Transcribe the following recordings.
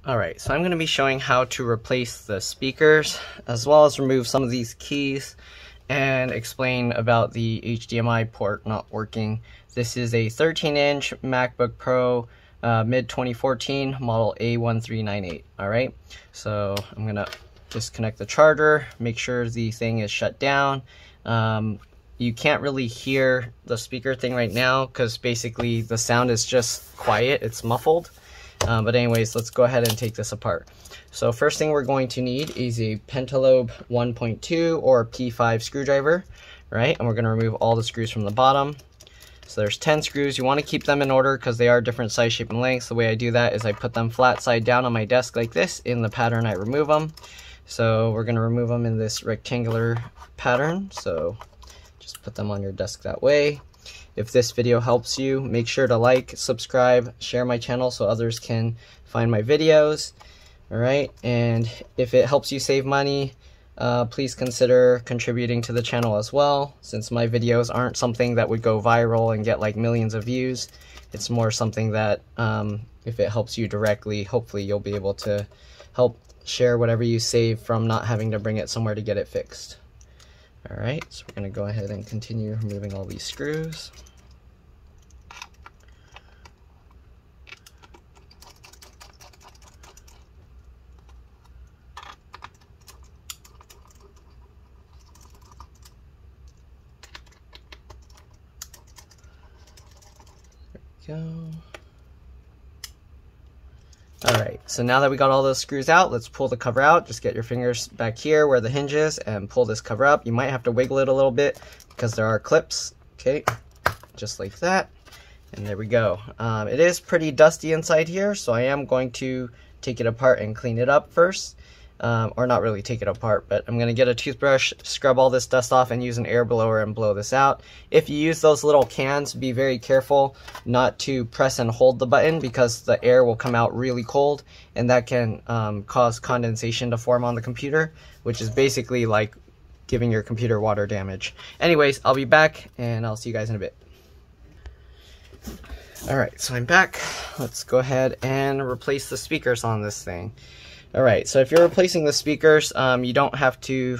Alright, so I'm going to be showing how to replace the speakers as well as remove some of these keys and explain about the HDMI port not working. This is a 13-inch MacBook Pro mid 2014 model A1398. Alright, so I'm going to disconnect the charger, make sure the thing is shut down. You can't really hear the speaker thing right now because basically the sound is just quiet, it's muffled. But anyways, let's go ahead and take this apart. So first thing we're going to need is a pentalobe 1.2 or P5 screwdriver, right? And we're going to remove all the screws from the bottom. So there's 10 screws. You want to keep them in order because they are different size, shape, and lengths. The way I do that is I put them flat side down on my desk like this in the pattern I remove them. So we're going to remove them in this rectangular pattern. So just put them on your desk that way. If this video helps you, make sure to like, subscribe, share my channel so others can find my videos. Alright, and if it helps you save money, please consider contributing to the channel as well, since my videos aren't something that would go viral and get like millions of views. It's more something that if it helps you directly, hopefully you'll be able to help share whatever you save from not having to bring it somewhere to get it fixed. Alright, so we're going to go ahead and continue removing all these screws. There we go. Alright, so now that we got all those screws out, let's pull the cover out. Just get your fingers back here where the hinge is and pull this cover up. You might have to wiggle it a little bit because there are clips. Okay, just like that. And there we go. It is pretty dusty inside here, so I am going to take it apart and clean it up first. Or not really take it apart, but I'm going to get a toothbrush, scrub all this dust off, and use an air blower and blow this out. If you use those little cans, be very careful not to press and hold the button because the air will come out really cold, and that can cause condensation to form on the computer, which is basically like giving your computer water damage. Anyways, I'll be back, and I'll see you guys in a bit. Alright, so I'm back. Let's go ahead and replace the speakers on this thing. Alright, so if you're replacing the speakers, you don't have to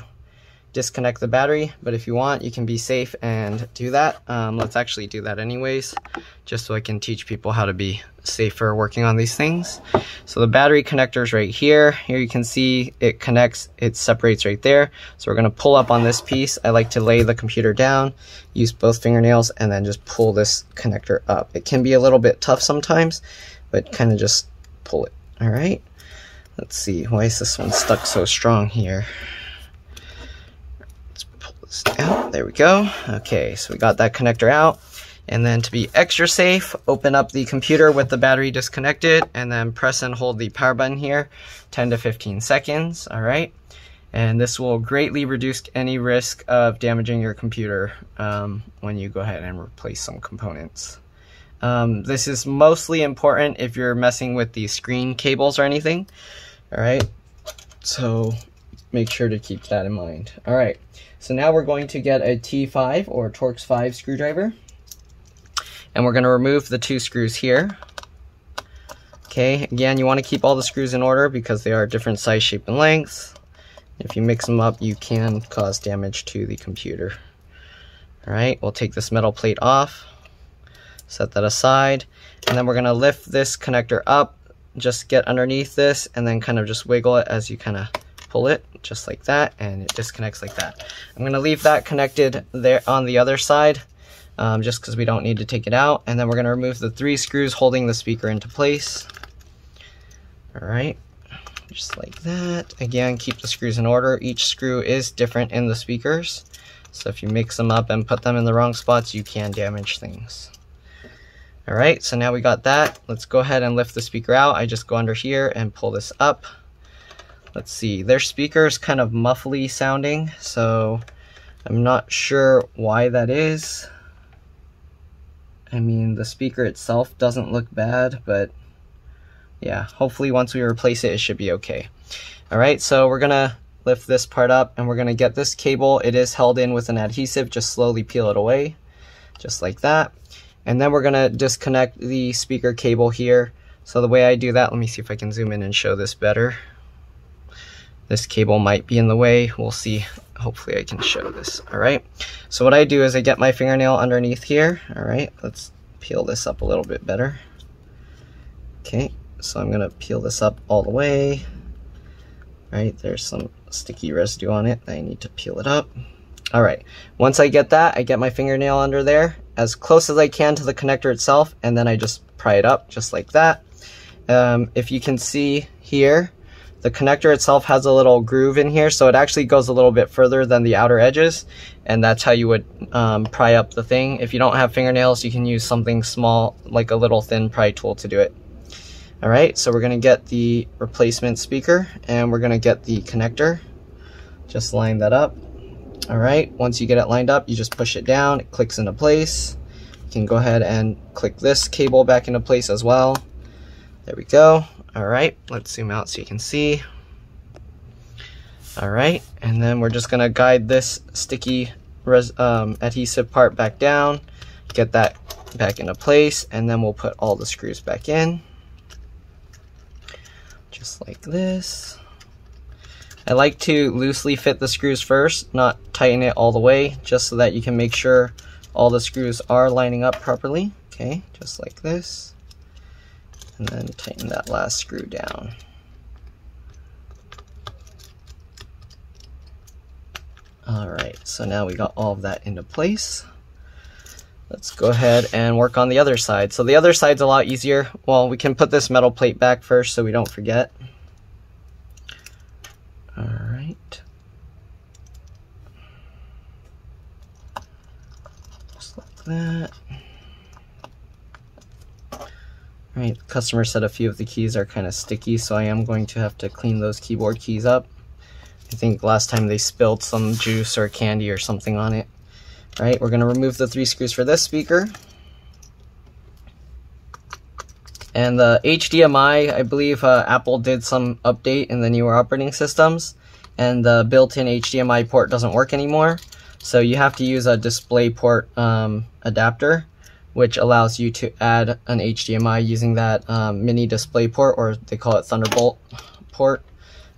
disconnect the battery, but if you want, you can be safe and do that. Let's actually do that anyways, just so I can teach people how to be safer working on these things. So the battery connector is right here. Here you can see it connects, it separates right there. So we're going to pull up on this piece. I like to lay the computer down, use both fingernails, and then just pull this connector up. It can be a little bit tough sometimes, but kind of just pull it. Alright. Let's see, why is this one stuck so strong here? Let's pull this out. There we go. Okay, so we got that connector out. And then to be extra safe, open up the computer with the battery disconnected and then press and hold the power button here 10 to 15 seconds. All right. And this will greatly reduce any risk of damaging your computer when you go ahead and replace some components. This is mostly important if you're messing with the screen cables or anything. Alright, so make sure to keep that in mind. Alright, so now we're going to get a T5 or Torx 5 screwdriver. And we're going to remove the 2 screws here. Okay, again, you want to keep all the screws in order because they are different size, shape, and length. If you mix them up, you can cause damage to the computer. Alright, we'll take this metal plate off. Set that aside, and then we're going to lift this connector up, just get underneath this, and then kind of just wiggle it as you kind of pull it, just like that, and it disconnects like that. I'm going to leave that connected there on the other side, just because we don't need to take it out, and then we're going to remove the 3 screws holding the speaker into place. Alright, just like that. Again, keep the screws in order. Each screw is different in the speakers, so if you mix them up and put them in the wrong spots, you can damage things. Alright, so now we got that. Let's go ahead and lift the speaker out. I just go under here and pull this up. Let's see, their speaker is kind of muffly sounding, so I'm not sure why that is. I mean, the speaker itself doesn't look bad, but yeah, hopefully once we replace it, it should be okay. Alright, so we're gonna lift this part up and we're gonna get this cable. It is held in with an adhesive, just slowly peel it away, just like that. And then we're going to disconnect the speaker cable here So the way I do that, let me see if I can zoom in and show this better. This cable might be in the way. We'll see. Hopefully I can show this. All right. So what I do is I get my fingernail underneath here. All right. Let's peel this up a little bit better. Okay. So I'm going to peel this up all the way. All right. There's some sticky residue on it. I need to peel it up. All right. Once I get that, I get my fingernail under there as close as I can to the connector itself, and then I just pry it up just like that. If you can see here, the connector itself has a little groove in here, so it actually goes a little bit further than the outer edges, and that's how you would pry up the thing. If you don't have fingernails, you can use something small, like a little thin pry tool to do it. All right, so we're gonna get the replacement speaker, and we're gonna get the connector. Just line that up. All right, once you get it lined up, you just push it down, it clicks into place. You can go ahead and click this cable back into place as well. There we go. All right, let's zoom out so you can see. All right, and then we're just gonna guide this sticky adhesive part back down, get that back into place, and then we'll put all the screws back in. Just like this. I like to loosely fit the screws first, not tighten it all the way, just so that you can make sure all the screws are lining up properly. Okay, just like this. And then tighten that last screw down. All right, so now we got all of that into place. Let's go ahead and work on the other side. So the other side's a lot easier. Well, we can put this metal plate back first so we don't forget. All right. Just like that. Right, the customer said a few of the keys are kind of sticky, so I am going to have to clean those keyboard keys up. I think last time they spilled some juice or candy or something on it. All right, we're going to remove the 3 screws for this speaker. And the HDMI, I believe Apple did some update in the newer operating systems, and the built-in HDMI port doesn't work anymore. So you have to use a DisplayPort adapter, which allows you to add an HDMI using that mini DisplayPort, or they call it Thunderbolt port.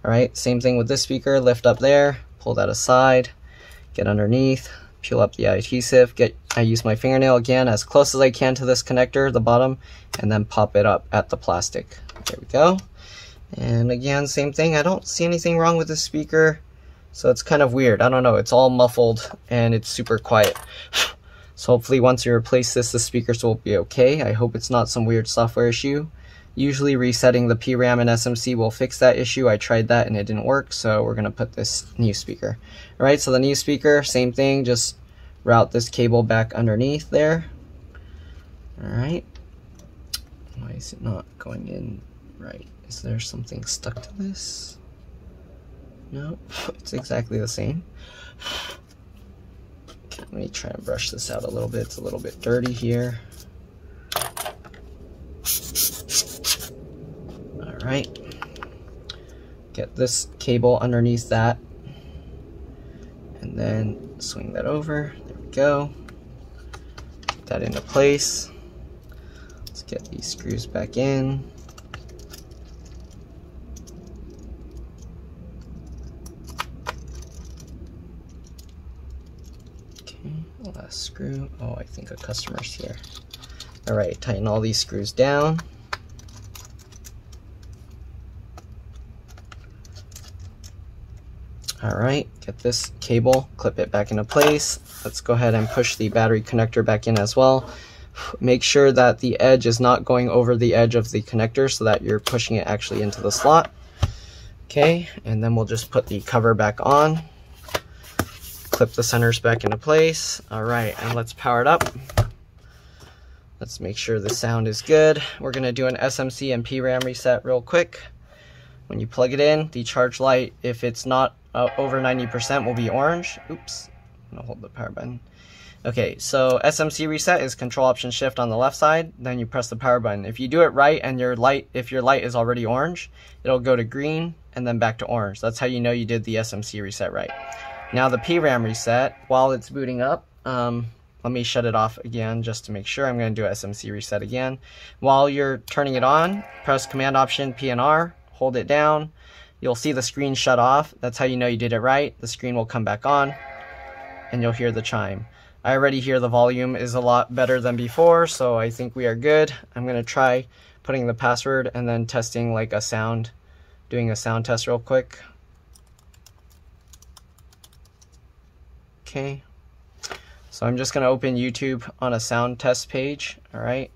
All right, same thing with this speaker. Lift up there, pull that aside, get underneath, peel up the adhesive. I use my fingernail again as close as I can to this connector, the bottom, and then pop it up at the plastic. There we go. And again, same thing. I don't see anything wrong with this speaker, so it's kind of weird. I don't know. It's all muffled and it's super quiet. So hopefully once you replace this, the speakers will be okay. I hope it's not some weird software issue. Usually resetting the PRAM and SMC will fix that issue. I tried that and it didn't work, so we're gonna put this new speaker. All right, so the new speaker, same thing, just route this cable back underneath there. All right. Why is it not going in right? Is there something stuck to this? No, it's exactly the same. Okay, let me try and brush this out a little bit. It's a little bit dirty here. All right. Get this cable underneath that, and then swing that over. There we go. Get that into place. Let's get these screws back in. Last screw. Oh, I think a customer's here. All right, tighten all these screws down. All right, get this cable, clip it back into place. Let's go ahead and push the battery connector back in as well. Make sure that the edge is not going over the edge of the connector so that you're pushing it actually into the slot. Okay, and then we'll just put the cover back on. Clip the centers back into place. All right, and let's power it up. Let's make sure the sound is good. We're gonna do an SMC and PRAM reset real quick. When you plug it in, the charge light, if it's not over 90%, will be orange. Oops, I'm gonna hold the power button. Okay, so SMC reset is Control Option Shift on the left side, then you press the power button. If you do it right and if your light is already orange, it'll go to green and then back to orange. That's how you know you did the SMC reset right. Now the PRAM reset, while it's booting up, let let me shut it off again just to make sure. I'm going to do Smc Reset again. While you're turning it on, press Command Option P and R, hold it down. You'll see the screen shut off. That's how you know you did it right. The screen will come back on and you'll hear the chime. I already hear the volume is a lot better than before, so I think we are good. I'm going to try putting the password and then testing like a sound, doing a sound test real quick. Okay, so I'm just going to open YouTube on a sound test page. All right.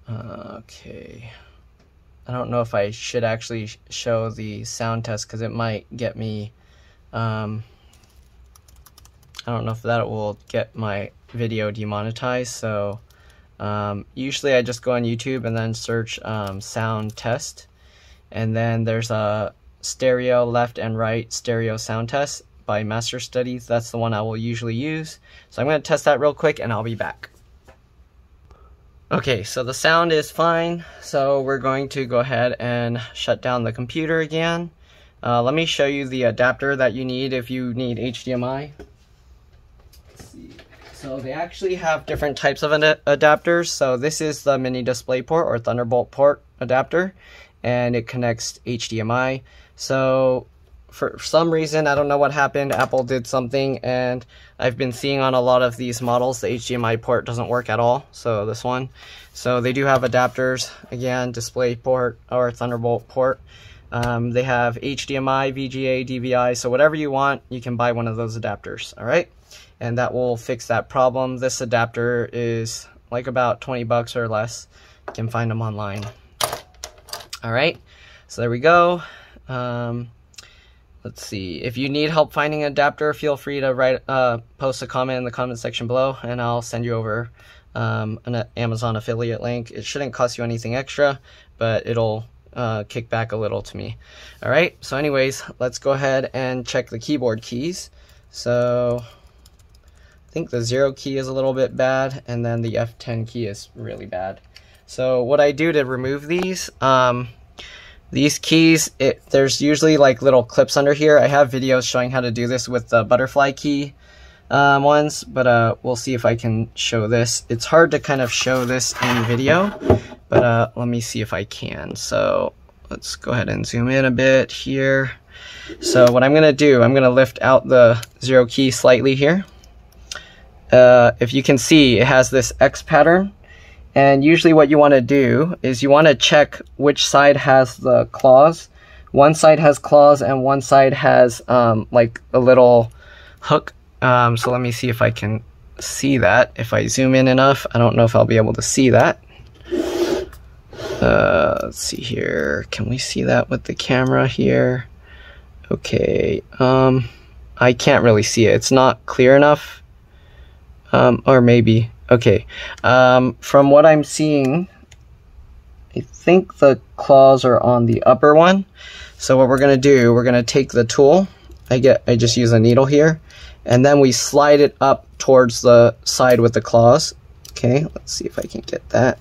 Okay. I don't know if I should actually show the sound test because it might get me, I don't know if that will get my video demonetized. So usually I just go on YouTube and then search sound test, and then there's a stereo left and right stereo sound test by Master Studies. That's the one I will usually use. So I'm going to test that real quick and I'll be back. Okay, so the sound is fine, so we're going to go ahead and shut down the computer again. Let me show you the adapter that you need if you need HDMI. Let's see. So they actually have different types of adapters. So this is the mini display port or Thunderbolt port adapter, and it connects HDMI. So for some reason, I don't know what happened, Apple did something, and I've been seeing on a lot of these models the HDMI port doesn't work at all. So this one, so they do have adapters, again, display port or Thunderbolt port. They have HDMI, VGA, DVI, so whatever you want, you can buy one of those adapters. All right, and that will fix that problem. This adapter is like about 20 bucks or less. You can find them online. All right, so there we go. Let's see, if you need help finding an adapter, feel free to post a comment in the comment section below, and I'll send you over an Amazon affiliate link. It shouldn't cost you anything extra, but it'll kick back a little to me. All right, so anyways, let's go ahead and check the keyboard keys. So I think the 0 key is a little bit bad, and then the F10 key is really bad. So what I do to remove these keys, there's usually like little clips under here. I have videos showing how to do this with the butterfly key ones, but we'll see if I can show this. It's hard to kind of show this in video, but let me see if I can. So let's go ahead and zoom in a bit here. So what I'm going to do, I'm going to lift out the 0 key slightly here. If you can see, it has this X pattern. And usually what you want to do is you want to check which side has the claws. One side has claws and one side has like a little hook. So let me see if I can see that. If I zoom in enough, I don't know if I'll be able to see that. Let's see here. Can we see that with the camera here? Okay. I can't really see it. It's not clear enough. Or maybe. Okay, from what I'm seeing, I think the claws are on the upper one. So what we're gonna do, we're gonna take the tool, I just use a needle here, and then we slide it up towards the side with the claws. Okay, let's see if I can get that.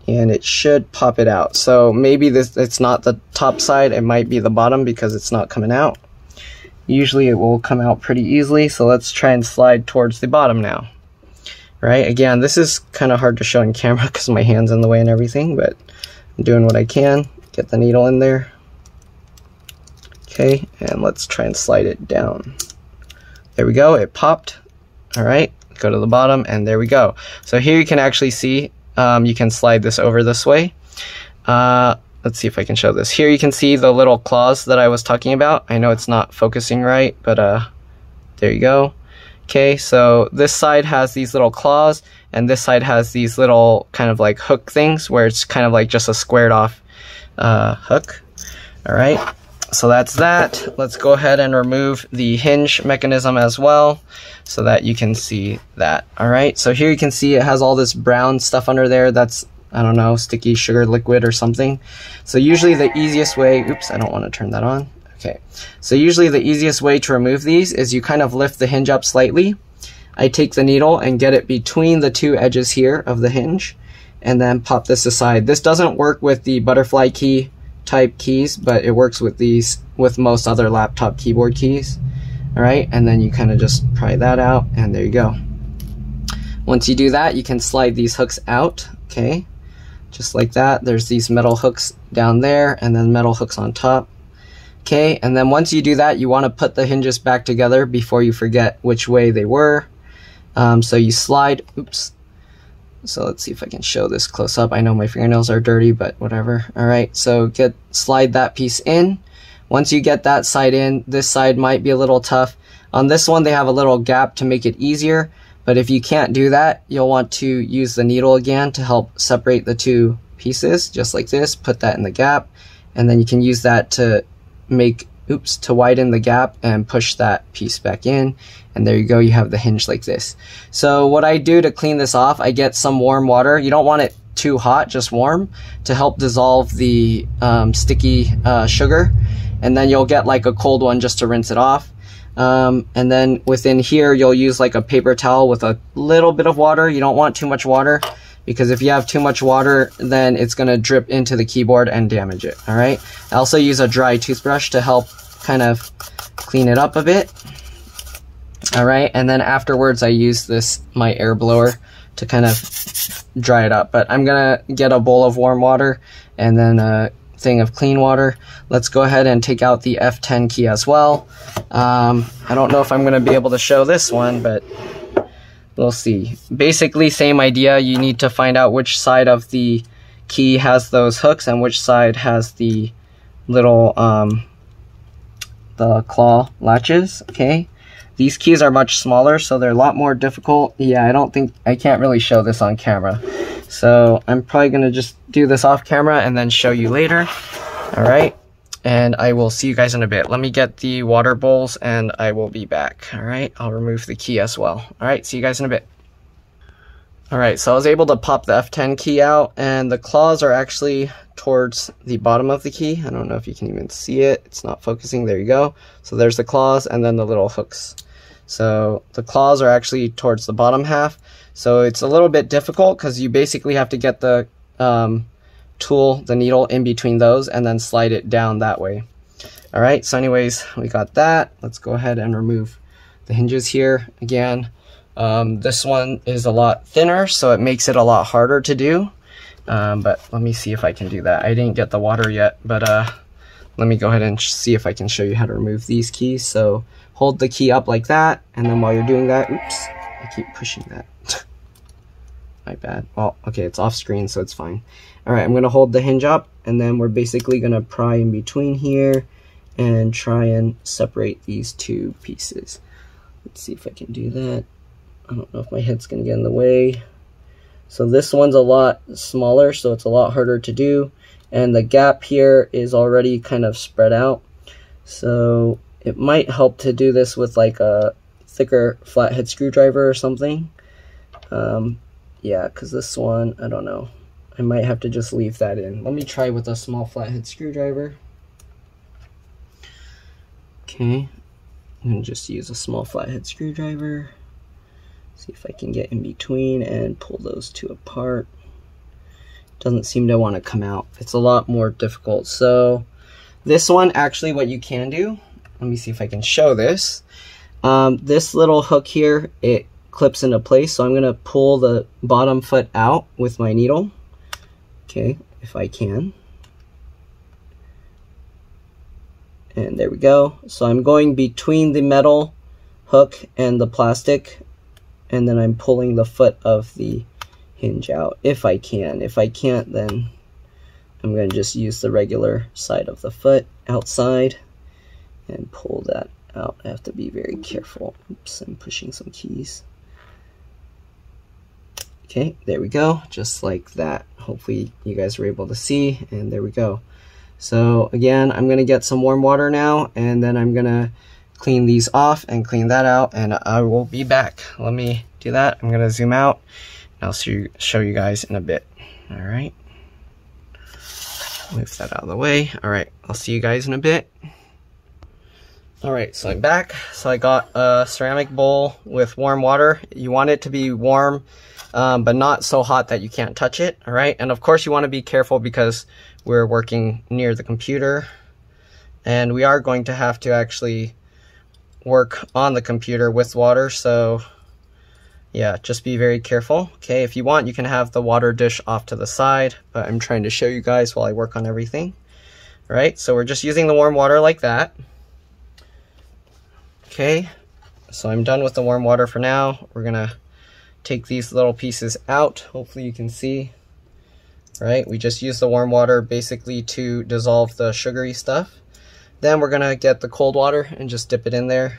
And it should pop it out. So maybe it's not the top side, it might be the bottom because it's not coming out. Usually it will come out pretty easily, so let's try and slide towards the bottom now. Right, again, this is kind of hard to show in camera because my hand's in the way and everything, but I'm doing what I can. Get the needle in there. Okay, and let's try and slide it down. There we go, it popped. All right, go to the bottom, and there we go. So here you can actually see, you can slide this over this way. Let's see if I can show this. Here you can see the little claws that I was talking about. I know it's not focusing right, but there you go. Okay, so this side has these little claws, and this side has these little kind of like hook things where it's kind of like just a squared off hook. All right, so that's that. Let's go ahead and remove the hinge mechanism as well so that you can see that. All right, so here you can see it has all this brown stuff under there. That's, I don't know, sticky sugar liquid or something. So usually the easiest way, oops, I don't want to turn that on. Okay, so usually the easiest way to remove these is you kind of lift the hinge up slightly. I take the needle and get it between the two edges here of the hinge and then pop this aside. This doesn't work with the butterfly key type keys, but it works with these, with most other laptop keyboard keys. All right, and then you kind of just pry that out, and there you go. Once you do that, you can slide these hooks out, okay? Just like that. There's these metal hooks down there, and then metal hooks on top. Okay, and then once you do that, you want to put the hinges back together before you forget which way they were. So you slide, oops. So let's see if I can show this close up. I know my fingernails are dirty, but whatever. All right, so slide that piece in. Once you get that side in, this side might be a little tough. On this one, they have a little gap to make it easier, but if you can't do that, you'll want to use the needle again to help separate the two pieces, just like this. Put that in the gap, and then you can use that to to widen the gap and push that piece back in, and there you go, you have the hinge like this. So what I do to clean this off, I get some warm water. You don't want it too hot, just warm, to help dissolve the sticky sugar, and then you'll get like a cold one just to rinse it off. And then within here, you'll use like a paper towel with a little bit of water. You don't want too much water, because if you have too much water, then it's going to drip into the keyboard and damage it. All right. I also use a dry toothbrush to help kind of clean it up a bit. All right. And then afterwards, I use my air blower to kind of dry it up. But I'm going to get a bowl of warm water and then a thing of clean water. Let's go ahead and take out the F10 key as well. I don't know if I'm going to be able to show this one, but we'll see. Basically, same idea. You need to find out which side of the key has those hooks and which side has the little the claw latches. Okay, these keys are much smaller, so they're a lot more difficult. Yeah, I can't really show this on camera, so I'm probably gonna just do this off camera and then show you later. All right, and I will see you guys in a bit. Let me get the water bowls and I will be back. All right, I'll remove the key as well. All right, see you guys in a bit. All right, so I was able to pop the F10 key out, and the claws are actually towards the bottom of the key. I don't know if you can even see it. It's not focusing. There you go. So there's the claws and then the little hooks. So the claws are actually towards the bottom half. So it's a little bit difficult because you basically have to get the the needle in between those and then slide it down that way. All right, so anyways, we got that. Let's go ahead and remove the hinges here again. This one is a lot thinner, so it makes it a lot harder to do. But let me see if I can do that. I didn't get the water yet, but let me go ahead and see if I can show you how to remove these keys. So hold the key up like that, and then while you're doing that, oops, I keep pushing that. My bad. Well, okay, it's off screen, so it's fine. All right, I'm gonna hold the hinge up, and then we're basically gonna pry in between here and try and separate these two pieces. Let's see if I can do that. I don't know if my head's gonna get in the way. So this one's a lot smaller, so it's a lot harder to do. And the gap here is already kind of spread out. So it might help to do this with like a thicker flathead screwdriver or something. Yeah, because this one, I don't know. I might have to just leave that in. Let me try with a small flathead screwdriver. Okay, I'm gonna just use a small flathead screwdriver. See if I can get in between and pull those two apart. Doesn't seem to want to come out. It's a lot more difficult. So this one, actually what you can do, let me see if I can show this. This little hook here, it clips into place. So I'm gonna pull the bottom foot out with my needle. Okay, if I can. And there we go. So I'm going between the metal hook and the plastic, and then I'm pulling the foot of the hinge out if I can. If I can't, then I'm going to just use the regular side of the foot outside and pull that out. I have to be very careful. Oops, I'm pushing some keys. Okay, there we go, just like that. Hopefully you guys were able to see, and there we go. So again, I'm going to get some warm water now, and then I'm going to clean these off and clean that out, and I will be back. Let me do that. I'm going to zoom out, and I'll show you guys in a bit. All right. Move that out of the way. All right, I'll see you guys in a bit. All right, so I'm back. So I got a ceramic bowl with warm water. You want it to be warm, but not so hot that you can't touch it. All right, and of course you want to be careful because we're working near the computer, and we are going to have to actually work on the computer with water, so yeah, just be very careful. Okay, if you want, you can have the water dish off to the side, but I'm trying to show you guys while I work on everything. All right, so we're just using the warm water like that. Okay, so I'm done with the warm water for now. We're gonna take these little pieces out. Hopefully you can see. Right, we just use the warm water basically to dissolve the sugary stuff. Then we're gonna get the cold water and just dip it in there,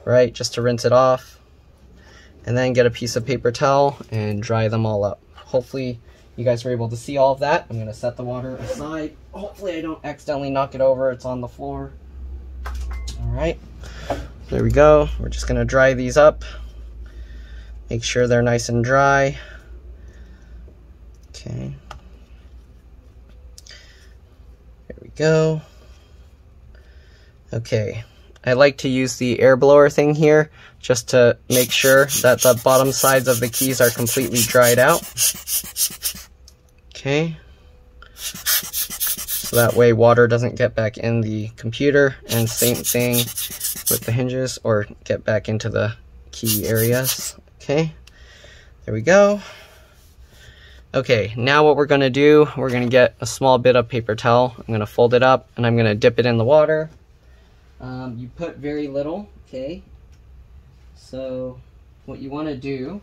right, just to rinse it off. And then get a piece of paper towel and dry them all up. Hopefully you guys were able to see all of that. I'm gonna set the water aside. Hopefully I don't accidentally knock it over, it's on the floor. All right, there we go. We're just gonna dry these up. Make sure they're nice and dry. Okay. There we go. Okay. I like to use the air blower thing here just to make sure that the bottom sides of the keys are completely dried out. Okay. So that way water doesn't get back in the computer, and same thing with the hinges, or get back into the key areas. Okay. There we go. Okay, now what we're gonna do, we're gonna get a small bit of paper towel. I'm gonna fold it up and I'm gonna dip it in the water. You put very little, okay? So what you wanna do,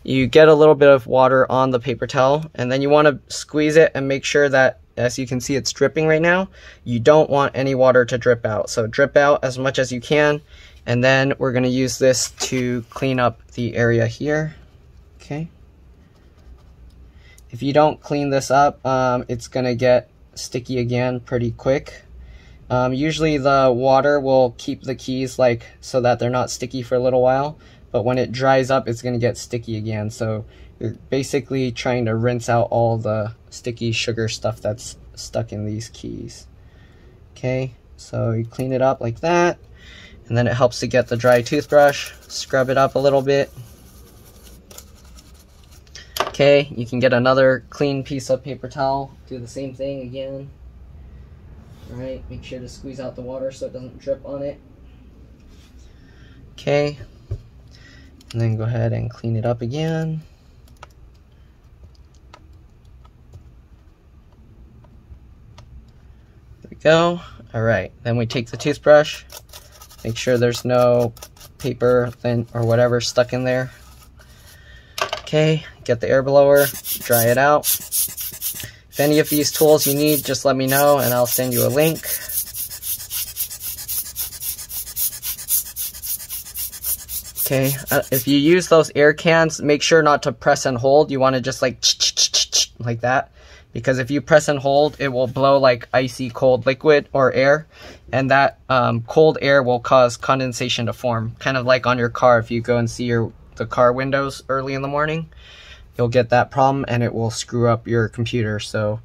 you get a little bit of water on the paper towel, and then you wanna squeeze it and make sure that, as you can see, it's dripping right now. You don't want any water to drip out. So drip out as much as you can, and then we're gonna use this to clean up the area here, okay? If you don't clean this up, it's gonna get sticky again pretty quick. Usually the water will keep the keys like so that they're not sticky for a little while, but when it dries up, it's gonna get sticky again. So you're basically trying to rinse out all the sticky sugar stuff that's stuck in these keys. Okay, so you clean it up like that, and then it helps to get the dry toothbrush, scrub it up a little bit. Okay, you can get another clean piece of paper towel, do the same thing again. Alright, make sure to squeeze out the water so it doesn't drip on it. Okay, and then go ahead and clean it up again. There we go. Alright, then we take the toothbrush, make sure there's no paper then or whatever stuck in there. Okay, get the air blower, dry it out. If any of these tools you need, just let me know and I'll send you a link. Okay, if you use those air cans, make sure not to press and hold. You want to just like that, because if you press and hold, it will blow like icy cold liquid or air, and that cold air will cause condensation to form, kind of like on your car. If you go and see the car windows early in the morning, you'll get that problem and it will screw up your computer. So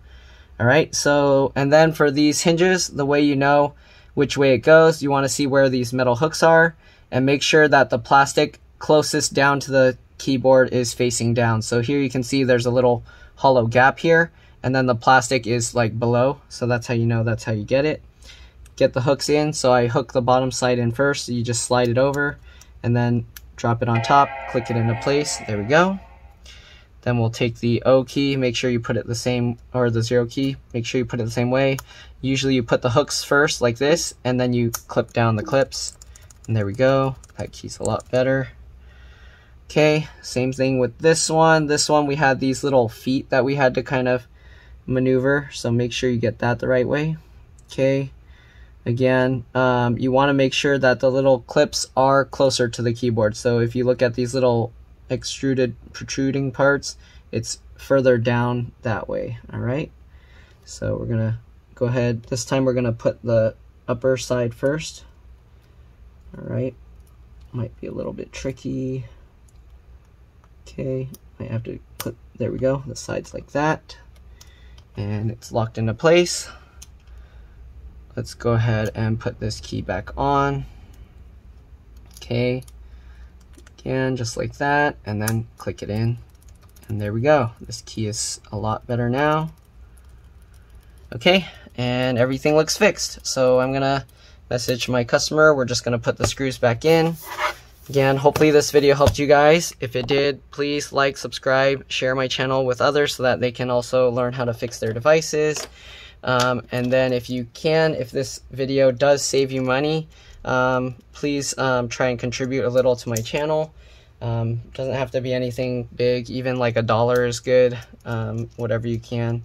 all right, so and then for these hinges, the way you know which way it goes, you want to see where these metal hooks are and make sure that the plastic closest down to the keyboard is facing down. So here you can see there's a little hollow gap here, and then the plastic is like below, so that's how you know that's how you get it. Get the hooks in. So I hook the bottom side in first, so you just slide it over and then drop it on top, click it into place. There we go. Then we'll take the O key, make sure you put it the same, or the 0 key, make sure you put it the same way. Usually you put the hooks first like this, and then you clip down the clips. And there we go. That key's a lot better. Okay, same thing with this one. This one we had these little feet that we had to kind of maneuver, so make sure you get that the right way. Okay. Again, you want to make sure that the little clips are closer to the keyboard. So if you look at these little extruded protruding parts, it's further down that way. All right, so we're gonna go ahead, this time we're gonna put the upper side first. All right, might be a little bit tricky. Okay, I have to put, there we go, the sides like that, and it's locked into place. Let's go ahead and put this key back on. Okay, again, just like that, and then click it in, and there we go. This key is a lot better now. Okay, and everything looks fixed. So I'm gonna message my customer. We're just going to put the screws back in. Again, hopefully this video helped you guys. If it did, please like, subscribe, share my channel with others so that they can also learn how to fix their devices. And then if you can, if this video does save you money, please try and contribute a little to my channel. Doesn't have to be anything big, even like $1 is good. Whatever you can,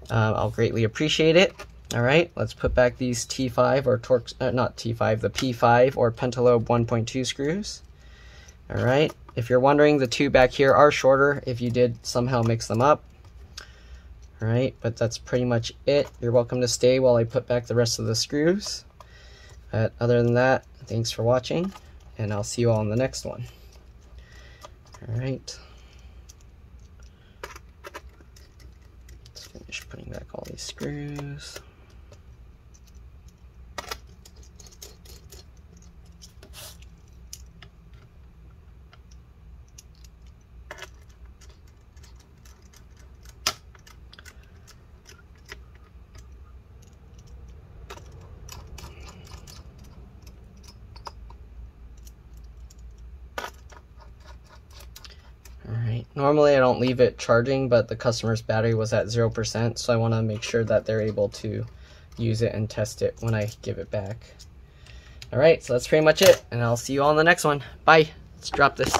I'll greatly appreciate it. All right, let's put back these T5 or Torx, not T5, the P5 or Pentalobe 1.2 screws. All right, if you're wondering, the two back here are shorter if you did somehow mix them up. All right, but that's pretty much it. You're welcome to stay while I put back the rest of the screws. But other than that, thanks for watching, and I'll see you all in the next one. All right. Let's finish putting back all these screws. Normally I don't leave it charging, but the customer's battery was at 0%, so I want to make sure that they're able to use it and test it when I give it back. Alright, so that's pretty much it, and I'll see you all in the next one. Bye! Let's drop this.